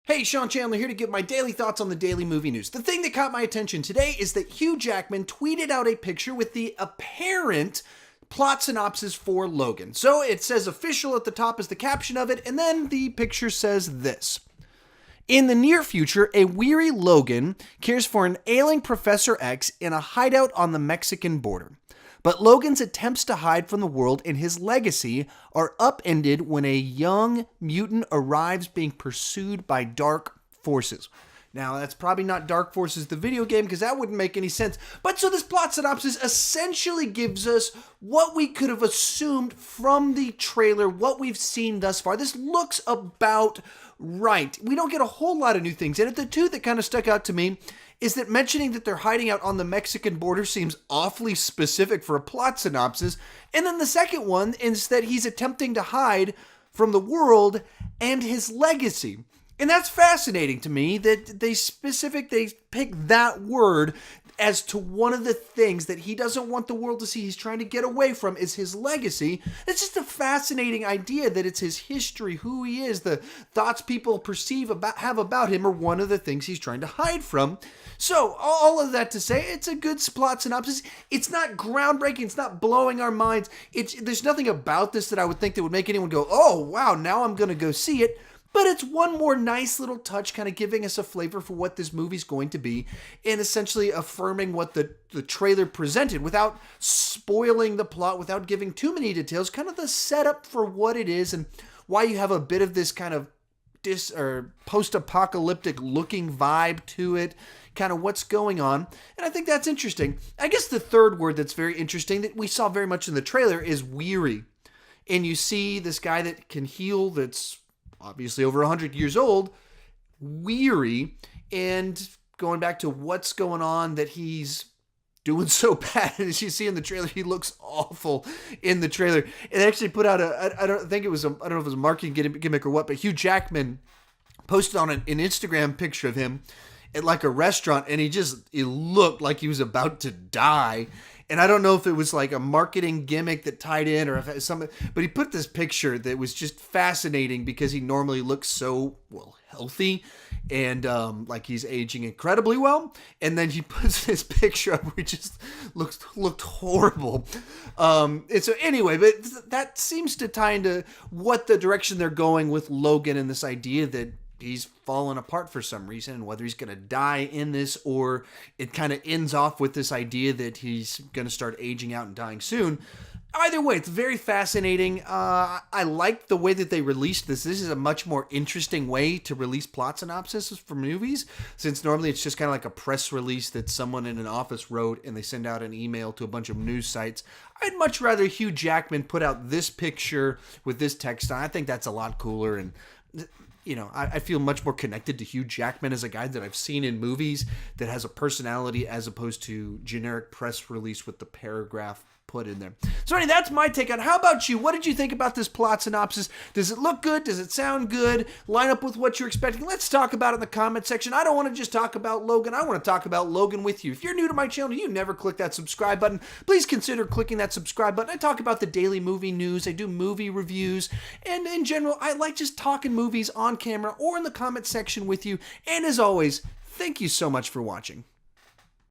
Hey, Sean Chandler here to give my daily thoughts on the daily movie news. The thing that caught my attention today is that Hugh Jackman tweeted out a picture with the apparent plot synopsis for Logan. So it says official at the top as the caption of it, and then the picture says this. In the near future, a weary Logan cares for an ailing Professor X in a hideout on the Mexican border. But Logan's attempts to hide from the world and his legacy are upended when a young mutant arrives being pursued by dark forces. Now, that's probably not Dark Forces, the video game, because that wouldn't make any sense. But so this plot synopsis essentially gives us what we could have assumed from the trailer, what we've seen thus far. This looks about right. We don't get a whole lot of new things in it. The two that kind of stuck out to me is that mentioning that they're hiding out on the Mexican border seems awfully specific for a plot synopsis. And then the second one is that he's attempting to hide from the world and his legacy. And that's fascinating to me that they pick that word as to one of the things that he doesn't want the world to see, he's trying to get away from, is his legacy. It's just a fascinating idea that it's his history, who he is, the thoughts people have about him are one of the things he's trying to hide from. So all of that to say, it's a good plot synopsis. It's not groundbreaking. It's not blowing our minds. There's nothing about this that I would think that would make anyone go, oh, wow, now I'm going to go see it. But it's one more nice little touch, kind of giving us a flavor for what this movie's going to be, and essentially affirming what the trailer presented without spoiling the plot, without giving too many details, kind of the setup for what it is and why you have a bit of this kind of post-apocalyptic looking vibe to it, kind of what's going on. And I think that's interesting. I guess the third word that's very interesting that we saw very much in the trailer is weary. And you see this guy that can heal, that's obviously over 100 years old, weary, and going back to what's going on that he's doing so bad. As you see in the trailer, he looks awful in the trailer. It actually put out I don't know if it was a marketing gimmick or what, but Hugh Jackman posted on an Instagram picture of him at like a restaurant, and he looked like he was about to die. And I don't know if it was like a marketing gimmick that tied in or if it was something, but he put this picture that was just fascinating because he normally looks so, healthy and like he's aging incredibly well. And then he puts this picture up where he just looked horrible. And so anyway, but that seems to tie into what the direction they're going with Logan and this idea that he's fallen apart for some reason, and whether he's going to die in this or it kind of ends off with this idea that he's going to start aging out and dying soon. Either way, it's very fascinating. I like the way that they released this. This is a much more interesting way to release plot synopses for movies, since normally it's just kind of like a press release that someone in an office wrote and they send out an email to a bunch of news sites. I'd much rather Hugh Jackman put out this picture with this text on. I think that's a lot cooler, and I feel much more connected to Hugh Jackman as a guy that I've seen in movies that has a personality as opposed to generic press release with the paragraph put in there. So anyway, that's my take on it. How about you? What did you think about this plot synopsis? Does it look good? Does it sound good? Line up with what you're expecting? Let's talk about it in the comment section. I don't want to just talk about Logan. I want to talk about Logan with you. If you're new to my channel, you never click that subscribe button, please consider clicking that subscribe button. I talk about the daily movie news. I do movie reviews. And in general, I like just talking movies on camera or in the comment section with you. And as always, thank you so much for watching.